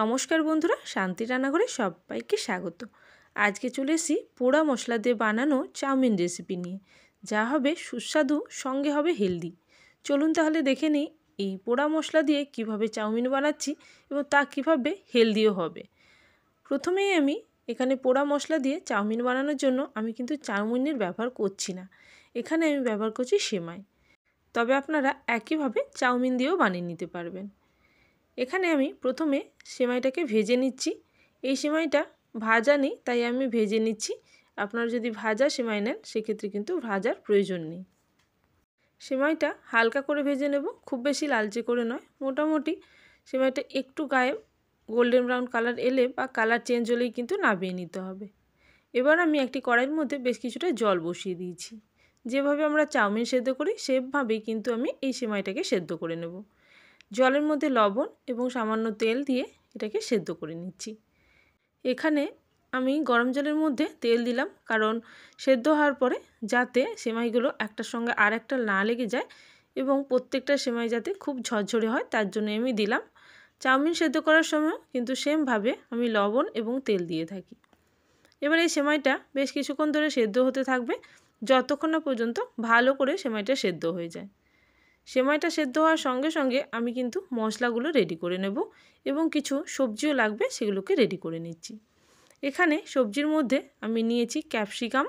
নমস্কার বন্ধুরা, শান্তি রান্নাঘরে সবাইকে স্বাগত। আজকে চলে এসেছি পোড়া মশলা দিয়ে বানানো চাউমিন রেসিপি নিয়ে, যা হবে সুস্বাদু, সঙ্গে হবে হেলদি। চলুন তাহলে দেখে নিই এই পোড়া মশলা দিয়ে কিভাবে চাউমিন বানাচ্ছি এবং তা কিভাবে হেলদিও হবে। প্রথমেই আমি এখানে পোড়া মশলা দিয়ে চাউমিন বানানোর জন্য আমি কিন্তু চাউমিনের ব্যবহার করছি না, এখানে আমি ব্যবহার করছি সেমাই। তবে আপনারা একইভাবে চাউমিন দিয়েও বানিয়ে নিতে পারবেন। এখানে আমি প্রথমে সেমাইটাকে ভেজে নিচ্ছি। এই সেমাইটা ভাজা নেই, তাই আমি ভেজে নিচ্ছি। আপনারা যদি ভাজা সেমাই নেন সেক্ষেত্রে কিন্তু ভাজার প্রয়োজন নেই। সেমাইটা হালকা করে ভেজে নেব, খুব বেশি লালচে করে নয়। মোটামুটি সেমাইটা একটু গায়ে গোল্ডেন ব্রাউন কালার এলে বা কালার চেঞ্জ হলেই কিন্তু নামিয়ে নিতে হবে। এবার আমি একটি কড়াইয়ের মধ্যে বেশ কিছুটা জল বসিয়ে দিয়েছি। যেভাবে আমরা চাউমিন সেদ্ধ করি সেভাবেই কিন্তু আমি এই সেমাইটাকে সেদ্ধ করে নেব। জলের মধ্যে লবণ এবং সামান্য তেল দিয়ে এটাকে সেদ্ধ করে নিচ্ছি। এখানে আমি গরম জলের মধ্যে তেল দিলাম, কারণ সেদ্ধ হওয়ার পরে যাতে সেমাইগুলো একটার সঙ্গে আর একটা না লেগে যায় এবং প্রত্যেকটা সেমাই যাতে খুব ঝরঝরে হয়, তার জন্য আমি দিলাম। চাউমিন সেদ্ধ করার সময় কিন্তু সেমভাবে আমি লবণ এবং তেল দিয়ে থাকি। এবার এই সেমাইটা বেশ কিছুক্ষণ ধরে সেদ্ধ হতে থাকবে, যতক্ষণ না পর্যন্ত ভালো করে সেমাইটা সেদ্ধ হয়ে যায়। সেমাইটা সেদ্ধ হওয়ার সঙ্গে সঙ্গে আমি কিন্তু মশলাগুলো রেডি করে নেব এবং কিছু সবজিও লাগবে, সেগুলোকে রেডি করে নিচ্ছি। এখানে সবজির মধ্যে আমি নিয়েছি ক্যাপসিকাম,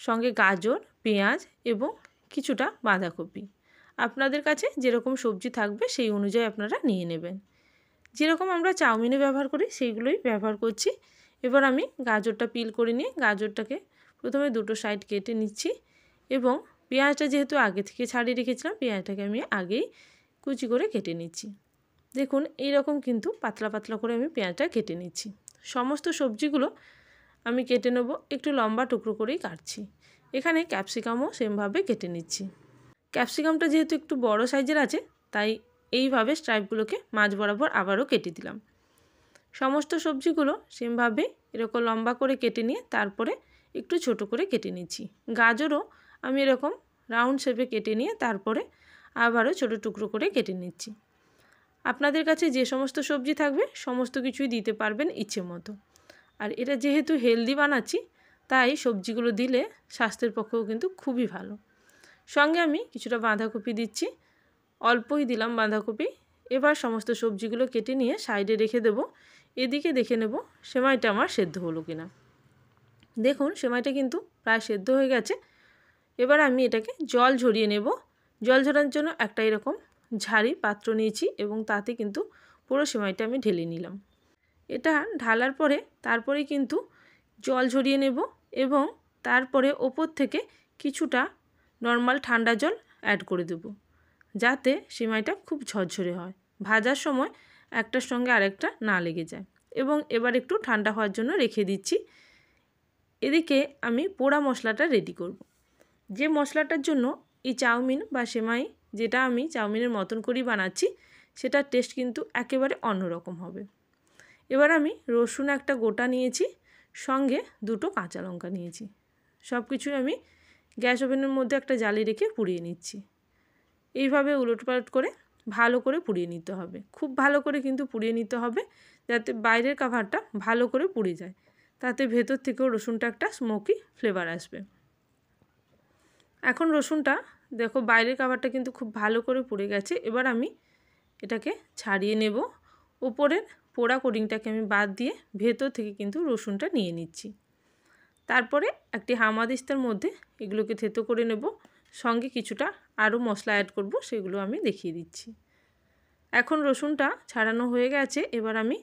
সঙ্গে গাজর, পেঁয়াজ এবং কিছুটা বাঁধাকপি। আপনাদের কাছে যেরকম সবজি থাকবে সেই অনুযায়ী আপনারা নিয়ে নেবেন। যেরকম আমরা চাউমিনে ব্যবহার করি সেইগুলোই ব্যবহার করছি। এবার আমি গাজরটা পিল করে নিয়ে গাজরটাকে প্রথমে দুটো সাইড কেটে নিচ্ছি এবং পেঁয়াজটা যেহেতু আগে থেকে ছাড়িয়ে রেখেছিলাম, পেঁয়াজটাকে আমি আগেই কুচি করে কেটে নিচ্ছি। দেখুন এইরকম কিন্তু পাতলা পাতলা করে আমি পেঁয়াজটা কেটে নিচ্ছি। সমস্ত সবজিগুলো আমি কেটে নেব, একটু লম্বা টুকরো করেই কাটছি। এখানে ক্যাপসিকামও সেমভাবে কেটে নিচ্ছি। ক্যাপসিকামটা যেহেতু একটু বড় সাইজের আছে, তাই এইভাবে স্ট্রাইপগুলোকে মাঝ বরাবর আবারও কেটে দিলাম। সমস্ত সবজিগুলো সেমভাবে এরকম লম্বা করে কেটে নিয়ে তারপরে একটু ছোট করে কেটে নিচ্ছি। গাজরও আমি এরকম রাউন্ড শেপে কেটে নিয়ে তারপরে আবারও ছোট টুকরো করে কেটে নিচ্ছি। আপনাদের কাছে যে সমস্ত সবজি থাকবে সমস্ত কিছুই দিতে পারবেন ইচ্ছে মতো। আর এটা যেহেতু হেলদি বানাচ্ছি, তাই সবজিগুলো দিলে স্বাস্থ্যের পক্ষেও কিন্তু খুবই ভালো। সঙ্গে আমি কিছুটা বাঁধাকপি দিচ্ছি, অল্পই দিলাম বাঁধাকপি। এবার সমস্ত সবজিগুলো কেটে নিয়ে সাইডে রেখে দেব। এদিকে দেখে নেব সেমাইটা আমার সেদ্ধ হলো কিনা। দেখুন সেমাইটা কিন্তু প্রায় সেদ্ধ হয়ে গেছে। এবার আমি এটাকে জল ঝরিয়ে নেব। জল ঝরানোর জন্য একটা এরকম ঝাড়ি পাত্র নিয়েছি এবং তাতে কিন্তু পুরো সেমাইটা আমি ঢেলে নিলাম। এটা ঢালার পরে তারপরে কিন্তু জল ঝরিয়ে নেব এবং তারপরে ওপর থেকে কিছুটা নর্মাল ঠান্ডা জল অ্যাড করে দেব, যাতে সেমাইটা খুব ঝরঝরে হয়, ভাজার সময় একটার সঙ্গে আরেকটা না লেগে যায়। এবং এবার একটু ঠান্ডা হওয়ার জন্য রেখে দিচ্ছি। এদিকে আমি পোড়া মশলাটা রেডি করব। যে মশলাটার জন্য এই চাউমিন বা সেমাই, যেটা আমি চাউমিনের মতন করেই বানাচ্ছি, সেটার টেস্ট কিন্তু একেবারে অন্যরকম হবে। এবার আমি রসুন একটা গোটা নিয়েছি, সঙ্গে দুটো কাঁচা লঙ্কা নিয়েছি। সব কিছুই আমি গ্যাস ওভেনের মধ্যে একটা জালি রেখে পুড়িয়ে নিচ্ছি। এইভাবে উলটপালট করে ভালো করে পুড়িয়ে নিতে হবে, খুব ভালো করে কিন্তু পুড়িয়ে নিতে হবে, যাতে বাইরের কাভারটা ভালো করে পুড়ে যায়, তাতে ভেতর থেকেও রসুনটা একটা স্মোকি ফ্লেভার আসবে। এখন রসুনটা দেখো বাইরের কাভারটা কিন্তু খুব ভালো করে পুড়ে গেছে। এবার আমি এটাকে ছাড়িয়ে নেব। উপরের পোড়া কোটিংটাকে আমি বাদ দিয়ে ভেতর থেকে কিন্তু রসুনটা নিয়ে নিচ্ছি। তারপরে একটি হামাদিস্তার মধ্যে এগুলোকে থেতো করে নেব, সঙ্গে কিছুটা আরও মশলা অ্যাড করব, সেগুলো আমি দেখিয়ে দিচ্ছি। এখন রসুনটা ছাড়ানো হয়ে গেছে। এবার আমি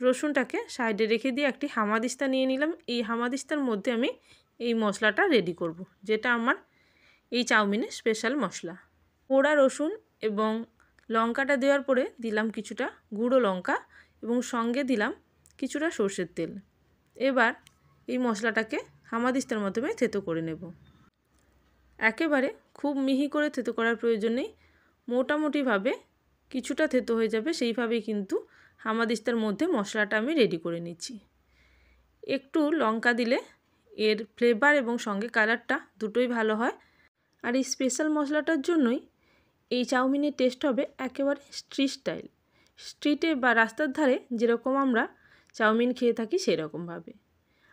রসুনটাকে সাইডে রেখে দিয়ে একটি হামাদিস্তা নিয়ে নিলাম। এই হামাদিস্তার মধ্যে আমি এই মশলাটা রেডি করব, যেটা আমার এই চাউমিনের স্পেশাল মশলা। পোড়া রসুন এবং লঙ্কাটা দেওয়ার পরে দিলাম কিছুটা গুঁড়ো লঙ্কা এবং সঙ্গে দিলাম কিছুটা সর্ষের তেল। এবার এই মশলাটাকে হামাদিস্তার মাধ্যমে থেতো করে নেব। একেবারে খুব মিহি করে থেতো করার প্রয়োজন নেই, মোটামুটিভাবে কিছুটা থেতো হয়ে যাবে সেইভাবেই কিন্তু হামাদিস্তার মধ্যে মশলাটা আমি রেডি করে নিচ্ছি। একটু লঙ্কা দিলে এর ফ্লেভার এবং সঙ্গে কালারটা দুটোই ভালো হয়। আর এই স্পেশাল মশলাটার জন্যই এই চাউমিনের টেস্ট হবে একেবারে স্ট্রিট স্টাইল। স্ট্রিটে বা রাস্তার ধারে যেরকম আমরা চাউমিন খেয়ে থাকি সেরকমভাবে।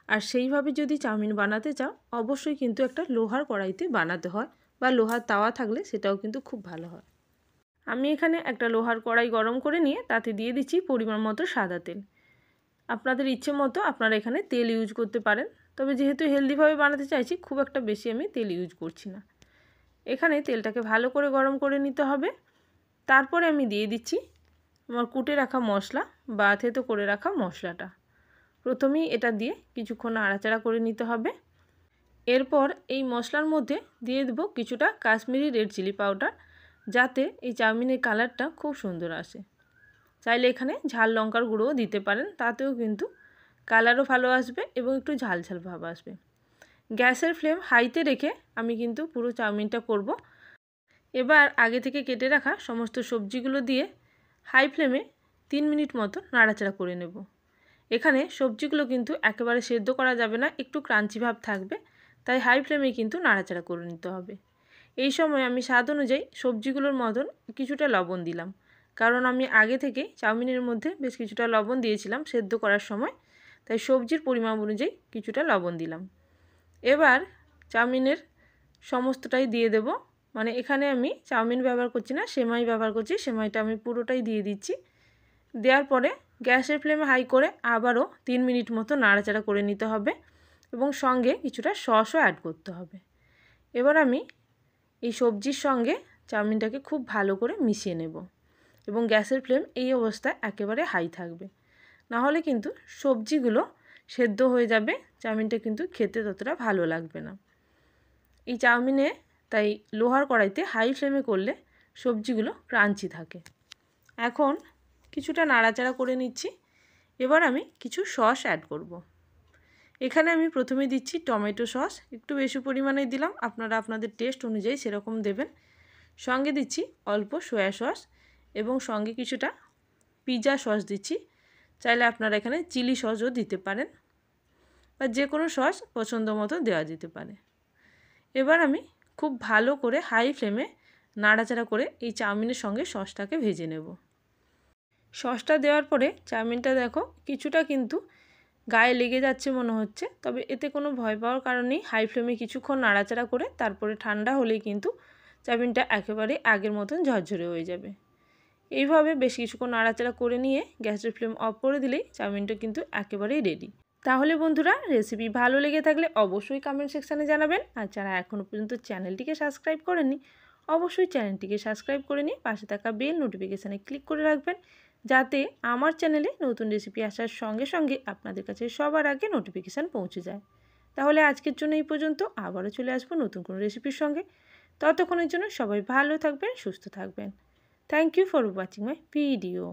আর সেইভাবে যদি চাউমিন বানাতে চাও অবশ্যই কিন্তু একটা লোহার কড়াইতে বানাতে হয়, বা লোহার তাওয়া থাকলে সেটাও কিন্তু খুব ভালো হয়। আমি এখানে একটা লোহার কড়াই গরম করে নিয়ে তাতে দিয়ে দিচ্ছি পরিমাণ মতো সাদা তেল। আপনাদের ইচ্ছে মতো আপনারা এখানে তেল ইউজ করতে পারেন, তবে যেহেতু হেলদিভাবে বানাতে চাইছি খুব একটা বেশি আমি তেল ইউজ করছি না। এখানে তেলটাকে ভালো করে গরম করে নিতে হবে। তারপরে আমি দিয়ে দিচ্ছি আমার কুটে রাখা মশলা বা থেতো করে রাখা মশলাটা। প্রথমেই এটা দিয়ে কিছুক্ষণ নাড়াচাড়া করে নিতে হবে। এরপর এই মশলার মধ্যে দিয়ে দেবো কিছুটা কাশ্মীরি রেড চিলি পাউডার, যাতে এই চাউমিনের কালারটা খুব সুন্দর আসে। চাইলে এখানে ঝাল লঙ্কার গুঁড়োও দিতে পারেন, তাতেও কিন্তু কালারও ভালো আসবে এবং একটু ঝাল ঝাল ভাব আসবে। গ্যাসের ফ্লেম হাইতে রেখে আমি কিন্তু পুরো চাউমিনটা করব। এবার আগে থেকে কেটে রাখা সমস্ত সবজিগুলো দিয়ে হাই ফ্লেমে 3 মিনিট মতো নাড়াচাড়া করে নেব। এখানে সবজিগুলো কিন্তু একেবারে সেদ্ধ করা যাবে না, একটু ক্রাঞ্চি ভাব থাকবে, তাই হাই ফ্লেমে কিন্তু নাড়াচাড়া করে নিতে হবে। এই সময় আমি স্বাদ অনুযায়ী সবজিগুলোর মতন কিছুটা লবণ দিলাম, কারণ আমি আগে থেকে চাউমিনের মধ্যে বেশ কিছুটা লবণ দিয়েছিলাম সেদ্ধ করার সময়, তাই সবজির পরিমাণ অনুযায়ী কিছুটা লবণ দিলাম। এবার চাউমিনের সমস্তটাই দিয়ে দেব, মানে এখানে আমি চাউমিন ব্যবহার করছি না, সেমাই ব্যবহার করছি। সেমাইটা আমি পুরোটাই দিয়ে দিচ্ছি। দেওয়ার পরে গ্যাসের ফ্লেম হাই করে আবারও 3 মিনিট মতো নাড়াচাড়া করে নিতে হবে এবং সঙ্গে কিছুটা সসও অ্যাড করতে হবে। এবার আমি এই সবজির সঙ্গে চাউমিনটাকে খুব ভালো করে মিশিয়ে নেব এবং গ্যাসের ফ্লেম এই অবস্থায় একেবারে হাই থাকবে, না হলে কিন্তু সবজিগুলো সেদ্ধ হয়ে যাবে, চাউমিনটা কিন্তু খেতে ততটা ভালো লাগবে না। এই চাউমিনে তাই লোহার কড়াইতে হাই ফ্লেমে করলে সবজিগুলো ক্রাঞ্চি থাকে। এখন কিছুটা নাড়াচাড়া করে নিচ্ছি। এবার আমি কিছু সস অ্যাড করব। এখানে আমি প্রথমে দিচ্ছি টমেটো সস, একটু বেশি পরিমাণে দিলাম, আপনারা আপনাদের টেস্ট অনুযায়ী সেরকম দেবেন। সঙ্গে দিচ্ছি অল্প সয়া সস এবং সঙ্গে কিছুটা পিৎজা সস দিচ্ছি। চাইলে আপনারা এখানে চিলি সসও দিতে পারেন, বা যে কোনো সস পছন্দ মতো দেওয়া যেতে পারে। এবার আমি খুব ভালো করে হাই ফ্লেমে নাড়াচাড়া করে এই চাউমিনের সঙ্গে সসটাকে ভেজে নেব। সসটা দেওয়ার পরে চাউমিনটা দেখো কিছুটা কিন্তু গায়ে লেগে যাচ্ছে মনে হচ্ছে, তবে এতে কোনো ভয় পাওয়ার কারণ নেই। হাই ফ্লেমে কিছুক্ষণ নাড়াচাড়া করে তারপরে ঠান্ডা হলেই কিন্তু চাউমিনটা একেবারে আগের মতন ঝরঝরে হয়ে যাবে। এইভাবে বেশ কিছুক্ষণ নাড়াচাড়া করে নিয়ে গ্যাসের ফ্লেম অফ করে দিলেই চাউমিনটা কিন্তু একেবারেই রেডি। তাহলে বন্ধুরা, রেসিপি ভালো লেগে থাকলে অবশ্যই কমেন্ট সেকশানে জানাবেন। আর যারা এখনও পর্যন্ত চ্যানেলটিকে সাবস্ক্রাইব করেননি অবশ্যই চ্যানেলটিকে সাবস্ক্রাইব করে নিয়ে পাশে থাকা বেল নোটিফিকেশানে ক্লিক করে রাখবেন, যাতে আমার চ্যানেলে নতুন রেসিপি আসার সঙ্গে সঙ্গে আপনাদের কাছে সবার আগে নোটিফিকেশান পৌঁছে যায়। তাহলে আজকের জন্য এই পর্যন্ত, আবারও চলে আসবো নতুন কোনো রেসিপির সঙ্গে। ততক্ষণের জন্য সবাই ভালো থাকবেন, সুস্থ থাকবেন। Thank you for watching my video.